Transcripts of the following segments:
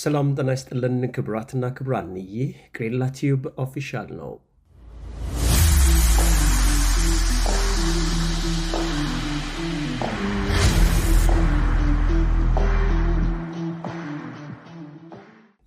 ሰላም ጤና ይስጥልን ክቡራትና ክቡራን፣ ይህ ቅሬላ ቲዩብ ኦፊሻል ነው።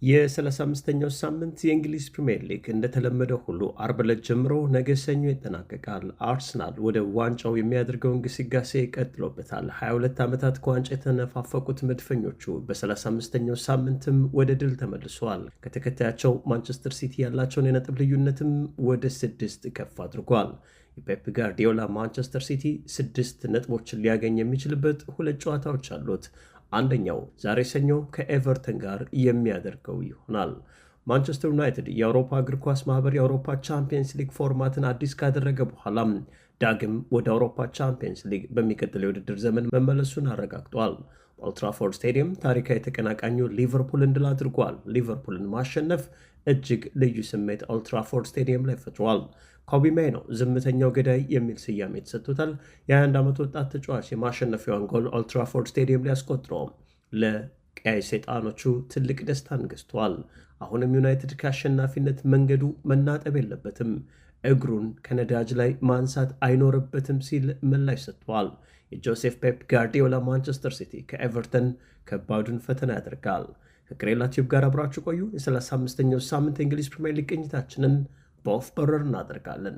የ35ኛው ሳምንት የእንግሊዝ ፕሪሚየር ሊግ እንደተለመደው ሁሉ አርብ ዕለት ጀምሮ ነገ ሰኞ ይጠናቀቃል። አርሰናል ወደ ዋንጫው የሚያደርገውን ግስጋሴ ቀጥሎበታል። 22 ዓመታት ከዋንጫ የተነፋፈቁት መድፈኞቹ በ35ኛው ሳምንትም ወደ ድል ተመልሰዋል። ከተከታያቸው ማንቸስተር ሲቲ ያላቸውን የነጥብ ልዩነትም ወደ 6 ከፍ አድርጓል። የፔፕ ጋርዲዮላ ማንቸስተር ሲቲ 6 ነጥቦችን ሊያገኝ የሚችልበት 2 ጨዋታዎች አሉት። አንደኛው ዛሬ ሰኞ ከኤቨርተን ጋር የሚያደርገው ይሆናል። ማንቸስተር ዩናይትድ የአውሮፓ እግር ኳስ ማህበር የአውሮፓ ቻምፒየንስ ሊግ ፎርማትን አዲስ ካደረገ በኋላም ዳግም ወደ አውሮፓ ቻምፒየንስ ሊግ በሚቀጥለው የውድድር ዘመን መመለሱን አረጋግጧል። ኦልትራፎርድ ስቴዲየም ታሪካዊ ተቀናቃኙ ሊቨርፑልን ድል አድርጓል። ሊቨርፑልን ማሸነፍ እጅግ ልዩ ስሜት ኦልትራፎርድ ስቴዲየም ላይ ፈጥሯል። ኮቢ ሜይኖ ዝምተኛው ገዳይ የሚል ስያሜ ተሰጥቶታል። የ21 ዓመት ወጣት ተጫዋች የማሸነፊያውን ጎል ኦልትራፎርድ ስቴዲየም ላይ አስቆጥሮ ለቀይ ሰይጣኖቹ ትልቅ ደስታን ገዝቷል። አሁንም ዩናይትድ ከአሸናፊነት መንገዱ መናጠብ የለበትም፣ እግሩን ከነዳጅ ላይ ማንሳት አይኖርበትም ሲል ምላሽ ሰጥቷል። የጆሴፍ ፔፕ ጋርዲዮላ ማንቸስተር ሲቲ ከኤቨርተን ከባዱን ፈተና ያደርጋል። ከቅሬላ ቲዩብ ጋር አብራችሁ ቆዩ። የ35ኛው ሳምንት የእንግሊዝ ፕሪሚየር ሊግ ቅኝታችንን በኦፍ በረር እናደርጋለን።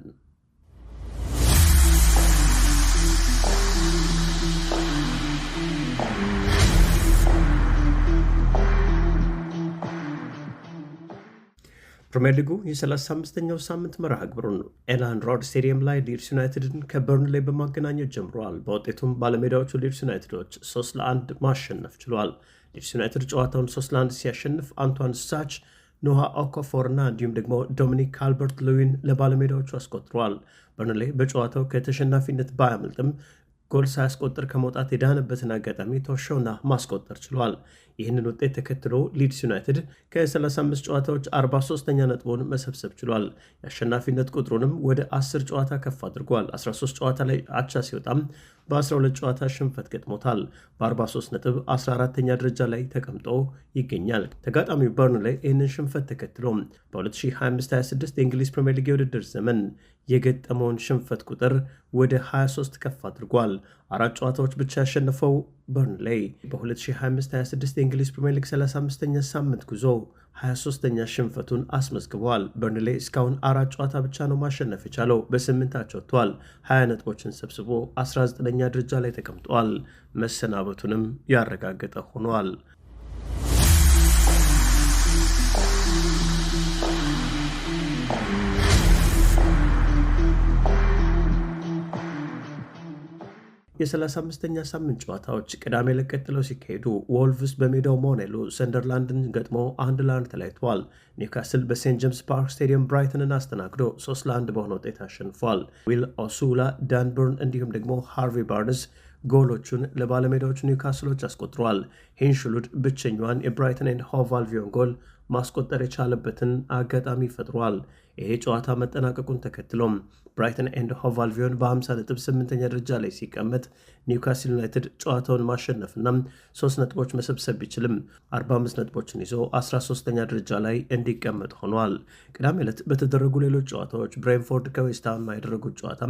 ፕሪሚየር ሊጉ የ35ኛው ሳምንት መርሃ ግብሩን ኤላንድ ሮድ ስቴዲየም ላይ ሊድስ ዩናይትድን ከበርንሌ በማገናኘት ጀምረዋል። በውጤቱም ባለሜዳዎቹ ሊድስ ዩናይትዶች 3-1 ማሸነፍ ችሏል። ሊድስ ዩናይትድ ጨዋታውን 3-1 ሲያሸንፍ አንቷን ሳች፣ ኖሃ ኦኮፎር እና እንዲሁም ደግሞ ዶሚኒክ ካልበርት ሉዊን ለባለሜዳዎቹ አስቆጥረዋል። በርንሌ በጨዋታው ከተሸናፊነት ባያመልጥም ጎል ሳያስቆጥር ከመውጣት የዳነበትን አጋጣሚ ቶሾና ማስቆጠር ችሏል። ይህንን ውጤት ተከትሎ ሊድስ ዩናይትድ ከ35 ጨዋታዎች 43ኛ ነጥቡን መሰብሰብ ችሏል። የአሸናፊነት ቁጥሩንም ወደ 10 ጨዋታ ከፍ አድርጓል። 13 ጨዋታ ላይ አቻ ሲወጣም በ12 ጨዋታ ሽንፈት ገጥሞታል። በ43 ነጥብ 14ኛ ደረጃ ላይ ተቀምጦ ይገኛል። ተጋጣሚው በርንሌ ይህንን ሽንፈት ተከትሎ በ2025/26 የእንግሊዝ ፕሪሚየር ሊግ የውድድር ዘመን የገጠመውን ሽንፈት ቁጥር ወደ 23 ከፍ አድርጓል። 4 ጨዋታዎች ብቻ ያሸነፈው በርንሌ በ2025/26 የእንግሊዝ ፕሪሚየር ሊግ 35ኛ ሳምንት ጉዞ 23ኛ ሽንፈቱን አስመዝግበዋል። በርንሌ እስካሁን 4 ጨዋታ ብቻ ነው ማሸነፍ የቻለው። በ8 አቻ ወጥቷል። 20 ነጥቦችን ሰብስቦ 19ኛ ደረጃ ላይ ተቀምጧል። መሰናበቱንም ያረጋገጠ ሆኗል። የ35ኛ ሳምንት ጨዋታዎች ቅዳሜ ዕለት ቀጥለው ሲካሄዱ ወልቭስ በሜዳው ሞኔሎ ሰንደርላንድን ገጥሞ 1-1 ተለያይተዋል። ኒውካስል በሴንት ጄምስ ፓርክ ስቴዲየም ብራይተንን አስተናግዶ 3-1 በሆነ ውጤት አሸንፏል። ዊል ኦሱላ፣ ዳን በርን እንዲሁም ደግሞ ሃርቪ ባርንስ ጎሎቹን ለባለሜዳዎቹ ኒውካስሎች አስቆጥረዋል። ሂንሽሉድ ብቸኛዋን የብራይተን ኤንድ ሆቭ አልቢዮን ጎል ማስቆጠር የቻለበትን አጋጣሚ ፈጥሯል። ይሄ ጨዋታ መጠናቀቁን ተከትሎም ብራይተን ኤንድ ሆቭ አልቢዮን በ50 ነጥብ 8ኛ ደረጃ ላይ ሲቀመጥ ኒውካስል ዩናይትድ ጨዋታውን ማሸነፍና 3 ነጥቦች መሰብሰብ ቢችልም 45 ነጥቦችን ይዞ 13ኛ ደረጃ ላይ እንዲቀመጥ ሆኗል። ቅዳሜ ዕለት በተደረጉ ሌሎች ጨዋታዎች ብሬንፎርድ ከዌስትሃም ያደረጉት ጨዋታ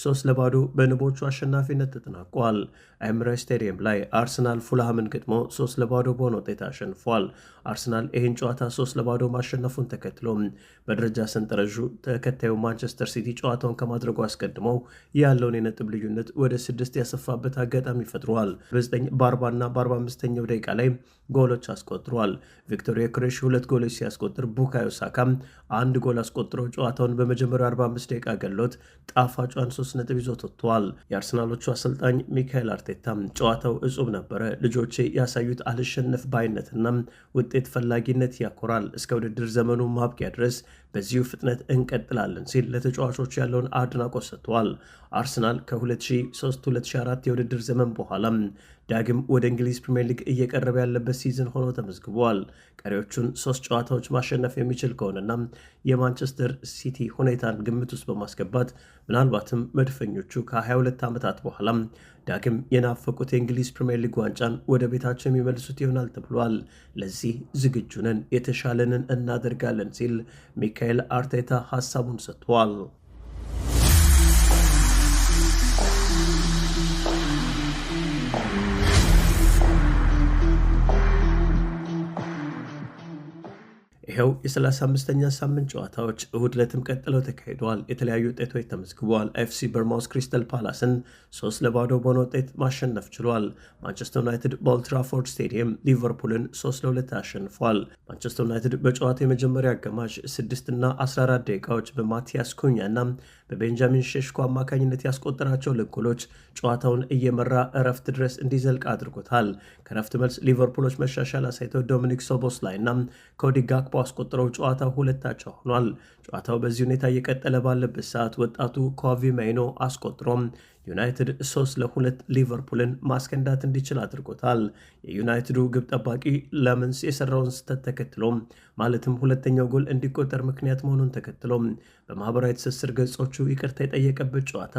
3-0 በንቦቹ አሸናፊነት ተጠናቋል። ኤምሬትስ ስቴዲየም ላይ አርሰናል ፉልሃምን ገጥሞ 3-0 በሆነ ውጤት አሸንፏል። አርሰናል ይህን ጨዋታ 3-0 ማሸነፉን ተከትሎ በደረጃ ሰንጠረዡ ተከታዩ ማንቸስተር ሲቲ ጨዋታውን ከማድረጉ አስቀድሞ ያለውን የነጥብ ልዩነት ወደ 6 ያሰፋበት አጋጣሚ ፈጥሯል። በ9 በ40 እና በ45ኛው ደቂቃ ላይ ጎሎች አስቆጥሯል። ቪክቶር ዮኬሬሽ 2 ጎሎች ሲያስቆጥር ቡካዮ ሳካም 1 ጎል አስቆጥሮ ጨዋታውን በመጀመሪያው 45 ደቂቃ ገሎት ጣፋጯን 3 ነጥብ ይዞ ወጥቷል። የአርሰናሎቹ አሰልጣኝ ሚካኤል አርቴታ ጨዋታው እጹብ ነበረ፣ ልጆቼ ያሳዩት አልሸነፍ ባይነትና ውጤት ፈላጊነት ያኮራል፣ እስከ ውድድር ዘመኑ ማብቂያ ድረስ በዚሁ ፍጥነት እንቀጥላለን ሲል ለተጫዋቾች ያለውን አድናቆት ሰጥቷል። አርሰናል ከ2003-2004 የውድድር ዘመን በኋላ ዳግም ወደ እንግሊዝ ፕሪምየር ሊግ እየቀረበ ያለበት ሲዝን ሆኖ ተመዝግቧል። ቀሪዎቹን 3 ጨዋታዎች ማሸነፍ የሚችል ከሆነና የማንቸስተር ሲቲ ሁኔታን ግምት ውስጥ በማስገባት ምናልባትም መድፈኞቹ ከ22 ዓመታት በኋላ ዳግም የናፈቁት የእንግሊዝ ፕሪምየር ሊግ ዋንጫን ወደ ቤታቸው የሚመልሱት ይሆናል ተብሏል። ለዚህ ዝግጁ ነን፣ የተሻለንን እናደርጋለን ሲል ሚካኤል አርቴታ ሀሳቡን ሰጥቷል። ይኸው የ35ኛ ሳምንት ጨዋታዎች እሁድ ዕለትም ቀጥለው ተካሂደዋል። የተለያዩ ውጤቶች ተመዝግበዋል። ኤፍሲ በርማውዝ ክሪስታል ፓላስን 3-0 በሆነ ውጤት ማሸነፍ ችሏል። ማንቸስተር ዩናይትድ በኦልድ ትራፎርድ ስቴዲየም ሊቨርፑልን 3-2 አሸንፏል። ማንቸስተር ዩናይትድ በጨዋታው የመጀመሪያ አጋማሽ 6 እና 14 ደቂቃዎች በማቲያስ ኩኛ እና በቤንጃሚን ሼሽኮ አማካኝነት ያስቆጠራቸው ጎሎች ጨዋታውን እየመራ እረፍት ድረስ እንዲዘልቅ አድርጎታል። ከእረፍት መልስ ሊቨርፑሎች መሻሻል አሳይተው ዶሚኒክ ሶቦስላይ እና ኮዲ ጋክፖ አስቆጥረው ጨዋታው 2-2 ሆኗል። ጨዋታው በዚህ ሁኔታ እየቀጠለ ባለበት ሰዓት ወጣቱ ኮቪ ማይኖ አስቆጥሮም ዩናይትድ 3-2 ሊቨርፑልን ማስከንዳት እንዲችል አድርጎታል። የዩናይትዱ ግብ ጠባቂ ለምንስ የሰራውን ስህተት ተከትሎም ማለትም ሁለተኛው ጎል እንዲቆጠር ምክንያት መሆኑን ተከትሎም በማህበራዊ ትስስር ገጾቹ ይቅርታ የጠየቀበት ጨዋታ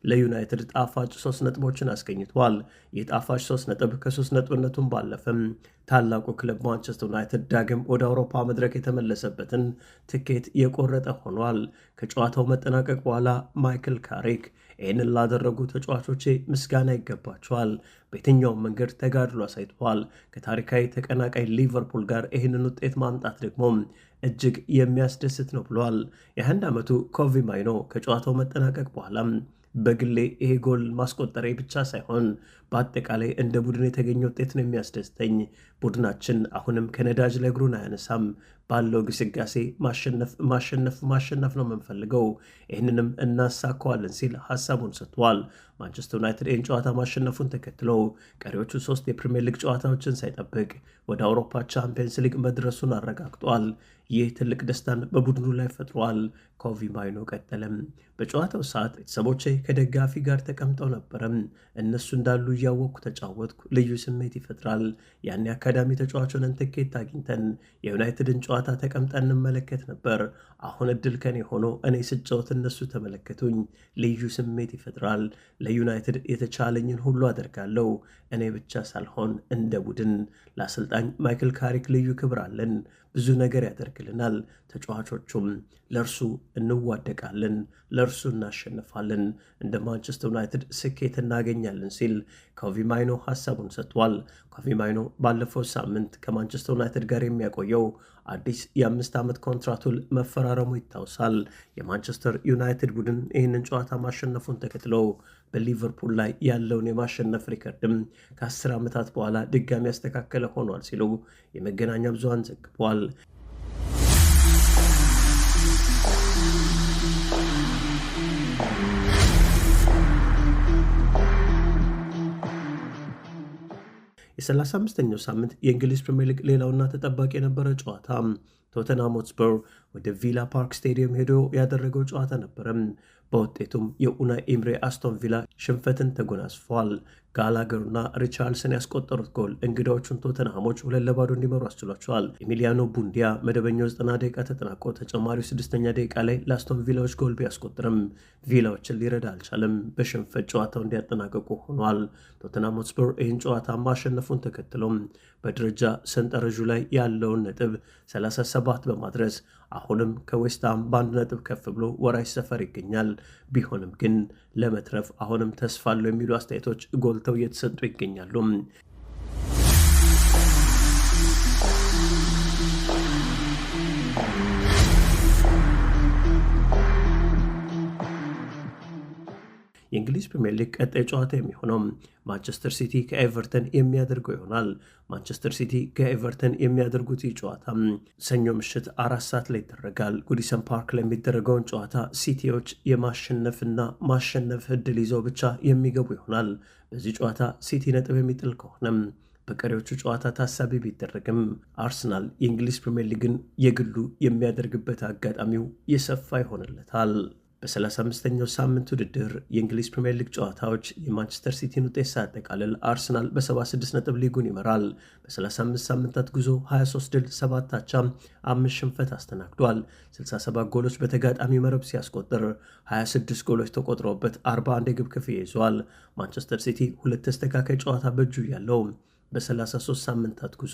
ለዩናይትድ ጣፋጭ 3 ነጥቦችን አስገኝቷል። ይህ ጣፋጭ 3 ነጥብ ከ3 ነጥብነቱን ባለፈም ታላቁ ክለብ ማንቸስተር ዩናይትድ ዳግም ወደ አውሮፓ መድረክ የተመለሰበትን ትኬት የቆረጠ ሆኗል። ከጨዋታው መጠናቀቅ በኋላ ማይክል ካሪክ ይህንን ላደረጉ ተጫዋቾቼ ምስጋና ይገባቸዋል። በየትኛውም መንገድ ተጋድሎ አሳይተዋል። ከታሪካዊ ተቀናቃይ ሊቨርፑል ጋር ይህንን ውጤት ማምጣት ደግሞ እጅግ የሚያስደስት ነው ብሏል። የ21 ዓመቱ ኮቪ ማይኖ ከጨዋታው መጠናቀቅ በኋላ በግሌ ይሄ ጎል ማስቆጠሬ ብቻ ሳይሆን በአጠቃላይ እንደ ቡድን የተገኘ ውጤት ነው የሚያስደስተኝ። ቡድናችን አሁንም ከነዳጅ ላይ እግሩን አያነሳም። ባለው ግስጋሴ ማሸነፍ ነው የምንፈልገው። ይህንንም እናሳካዋለን ሲል ሀሳቡን ሰጥቷል። ማንቸስተር ዩናይትድ ይህን ጨዋታ ማሸነፉን ተከትሎ ቀሪዎቹ 3 የፕሪምየር ሊግ ጨዋታዎችን ሳይጠብቅ ወደ አውሮፓ ቻምፒየንስ ሊግ መድረሱን አረጋግጧል። ይህ ትልቅ ደስታን በቡድኑ ላይ ፈጥሯል። ኮቪ ማይኖ ቀጠለም። በጨዋታው ሰዓት ቤተሰቦቼ ከደጋፊ ጋር ተቀምጠው ነበረም። እነሱ እንዳሉ እያወቅኩ ተጫወትኩ። ልዩ ስሜት ይፈጥራል። ያን የአካዳሚ ተጫዋች ሆነን ትኬት አግኝተን የዩናይትድን ጨዋታ ተቀምጠን እንመለከት ነበር። አሁን እድል ከኔ ሆኖ እኔ ስጫወት እነሱ ተመለከቱኝ። ልዩ ስሜት ይፈጥራል። ለዩናይትድ የተቻለኝን ሁሉ አደርጋለሁ። እኔ ብቻ ሳልሆን እንደ ቡድን ለአሰልጣኝ ማይክል ካሪክ ልዩ ክብር አለን። ብዙ ነገር ያደርግልናል። ተጫዋቾቹም ለእርሱ እንዋደቃለን፣ ለእርሱ እናሸንፋለን፣ እንደ ማንቸስተር ዩናይትድ ስኬት እናገኛለን ሲል ኮቪ ማይኖ ሀሳቡን ሰጥቷል። ኮቪ ማይኖ ባለፈው ሳምንት ከማንቸስተር ዩናይትድ ጋር የሚያቆየው አዲስ የ5 ዓመት ኮንትራቱን መፈራረሙ ይታወሳል። የማንቸስተር ዩናይትድ ቡድን ይህንን ጨዋታ ማሸነፉን ተከትሎ በሊቨርፑል ላይ ያለውን የማሸነፍ ሪከርድም ከ10 ዓመታት በኋላ ድጋሚ ያስተካከለ ሆኗል ሲሉ የመገናኛ ብዙሃን ዘግቧል። የ35ኛው ሳምንት የእንግሊዝ ፕሪምየር ሊግ ሌላውና ተጠባቂ የነበረ ጨዋታ ቶተንሃም ሆትስፐር ወደ ቪላ ፓርክ ስቴዲየም ሄዶ ያደረገው ጨዋታ ነበረ። በውጤቱም የኡናይ ኤምሬ አስቶን ቪላ ሽንፈትን ተጎናጽፏል። ጋላገሩና ሪቻርልሰን ያስቆጠሩት ጎል እንግዳዎቹን ቶተንሃሞች 2-0 እንዲመሩ አስችሏቸዋል። ኤሚሊያኖ ቡንዲያ መደበኛው 90 ደቂቃ ተጠናቆ ተጨማሪው 6ኛ ደቂቃ ላይ ለአስቶን ቪላዎች ጎል ቢያስቆጥርም ቪላዎችን ሊረዳ አልቻለም። በሽንፈት ጨዋታው እንዲያጠናቀቁ ሆኗል። ቶተንሃም ሆትስፐር ይህን ጨዋታ ማሸነፉን ተከትሎም በደረጃ ሰንጠረዡ ላይ ያለውን ነጥብ 37 በማድረስ አሁንም ከዌስትሃም በ1 ነጥብ ከፍ ብሎ ወራጅ ሰፈር ይገኛል። ቢሆንም ግን ለመትረፍ አሁንም ተስፋ አለው የሚሉ አስተያየቶች ጎልተው እየተሰጡ ይገኛሉ። የእንግሊዝ ፕሪምየር ሊግ ቀጣይ ጨዋታ የሚሆነው ማንቸስተር ሲቲ ከኤቨርተን የሚያደርገው ይሆናል። ማንቸስተር ሲቲ ከኤቨርተን የሚያደርጉት ይህ ጨዋታ ሰኞ ምሽት 4 ሰዓት ላይ ይደረጋል። ጉዲሰን ፓርክ ላይ የሚደረገውን ጨዋታ ሲቲዎች የማሸነፍና ማሸነፍ እድል ይዘው ብቻ የሚገቡ ይሆናል። በዚህ ጨዋታ ሲቲ ነጥብ የሚጥል ከሆነም በቀሪዎቹ ጨዋታ ታሳቢ ቢደረግም አርሰናል የእንግሊዝ ፕሪምየር ሊግን የግሉ የሚያደርግበት አጋጣሚው የሰፋ ይሆንለታል። በ35ኛው ሳምንት ውድድር የእንግሊዝ ፕሪምየር ሊግ ጨዋታዎች የማንቸስተር ሲቲን ውጤት ሳያጠቃልል አርሰናል በ76 ነጥብ ሊጉን ይመራል። በ35 ሳምንታት ጉዞ 23 ድል፣ 7 አቻ፣ 5 ሽንፈት አስተናግዷል። 67 ጎሎች በተጋጣሚ መረብ ሲያስቆጥር 26 ጎሎች ተቆጥረውበት 41 የግብ ክፍያ ይዟል። ማንቸስተር ሲቲ ሁለት ተስተካካይ ጨዋታ በእጁ ያለው በ33 ሳምንታት ጉዞ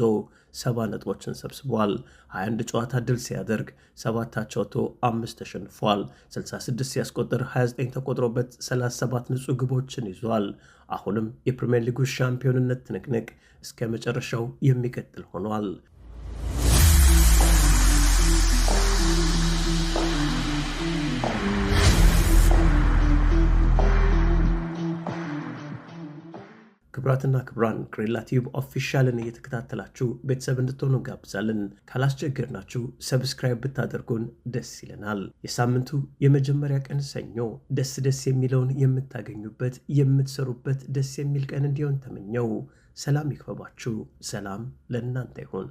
70 ነጥቦችን ሰብስቧል። 21 ጨዋታ ድል ሲያደርግ 7 አቻ ወጥቶ 5 ተሸንፏል። 66 ሲያስቆጥር 29 ተቆጥሮበት 37 ንጹህ ግቦችን ይዟል። አሁንም የፕሪሚየር ሊጉ ሻምፒዮንነት ትንቅንቅ እስከ መጨረሻው የሚቀጥል ሆኗል። ክብራትና ክብራን ክሬላቲቭ ኦፊሻልን እየተከታተላችሁ ቤተሰብ እንድትሆኑ ጋብዛለን። ካላስቸገርናችሁ ሰብስክራይብ ብታደርጉን ደስ ይለናል። የሳምንቱ የመጀመሪያ ቀን ሰኞ ደስ የሚለውን የምታገኙበት የምትሰሩበት ደስ የሚል ቀን እንዲሆን ተመኘው። ሰላም ይክበባችሁ። ሰላም ለእናንተ ይሁን።